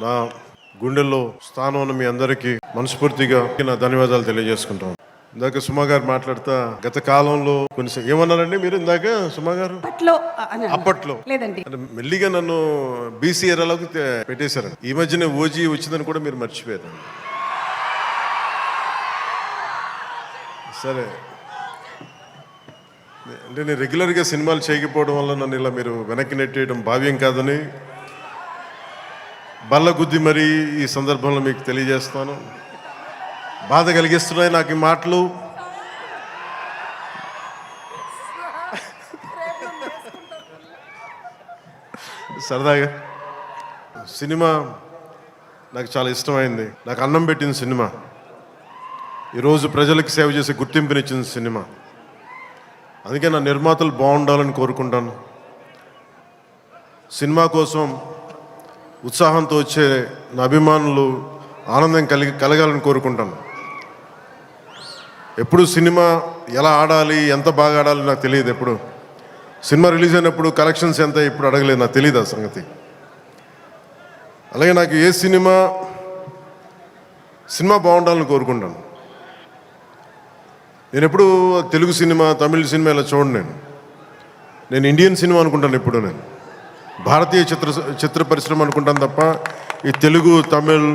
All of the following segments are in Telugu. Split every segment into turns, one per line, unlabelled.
నా గుండెల్లో స్థానం ఉన్న మీ అందరికీ మనస్ఫూర్తిగా నా ధన్యవాదాలు తెలియజేసుకుంటాను. ఇందాక సుమా గారు మాట్లాడుతా గత కాలంలో కొన్ని ఏమన్నారండి మీరు ఇందాక సుమా గారు? అప్పట్లో
లేదండి,
మెల్లిగా నన్ను బీసీ ఏరాలోకి పెట్టేశారండి. ఈ మధ్యనే ఓజీ వచ్చిందని కూడా మీరు మర్చిపోయారు. సరే, అంటే నేను రెగ్యులర్గా సినిమాలు చేయకపోవడం వల్ల నన్ను ఇలా మీరు వెనక్కి నెట్టేయడం భావ్యం కాదని బల్లగుద్ది మరీ ఈ సందర్భంలో మీకు తెలియజేస్తాను. బాధ కలిగిస్తున్నాయి నాకు ఈ మాటలు. సరదాగా సినిమా నాకు చాలా ఇష్టమైంది. నాకు అన్నం పెట్టిన సినిమా, ఈరోజు ప్రజలకు సేవ చేసే గుర్తింపునిచ్చిన సినిమా. అందుకే నా నిర్మాతలు బాగుండాలని కోరుకుంటాను. సినిమా కోసం ఉత్సాహంతో వచ్చే నా అభిమానులు ఆనందం కలగాలని కోరుకుంటాను. ఎప్పుడు సినిమా ఎలా ఆడాలి, ఎంత బాగా ఆడాలి నాకు తెలియదు. ఎప్పుడు సినిమా రిలీజ్ అయినప్పుడు కలెక్షన్స్ ఎంత ఇప్పుడు అడగలేదు, నాకు తెలియదు ఆ సంగతి. అలాగే నాకు ఏ సినిమా బాగుండాలని కోరుకుంటాను. నేను ఎప్పుడు తెలుగు సినిమా, తమిళ సినిమా ఇలా చూడండి. నేను ఇండియన్ సినిమా అనుకుంటాను. ఎప్పుడు నేను భారతీయ చిత్ర పరిశ్రమ అనుకుంటాను తప్ప ఈ తెలుగు, తమిళ్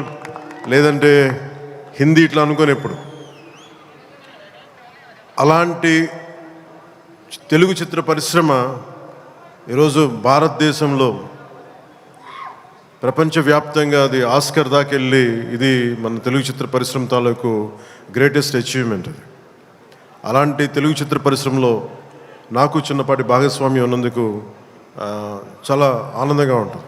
లేదంటే హిందీ ఇట్లా అనుకోని ఎప్పుడు. అలాంటి తెలుగు చిత్ర పరిశ్రమ ఈరోజు భారతదేశంలో ప్రపంచవ్యాప్తంగా అది ఆస్కర్ దాకెళ్ళి ఇది మన తెలుగు చిత్ర పరిశ్రమ తాలూకు గ్రేటెస్ట్ అచీవ్మెంట్ అది. అలాంటి తెలుగు చిత్ర పరిశ్రమలో నాకు చిన్నపాటి భాగస్వామ్యం ఉన్నందుకు చాలా ఆనందంగా ఉంటుంది.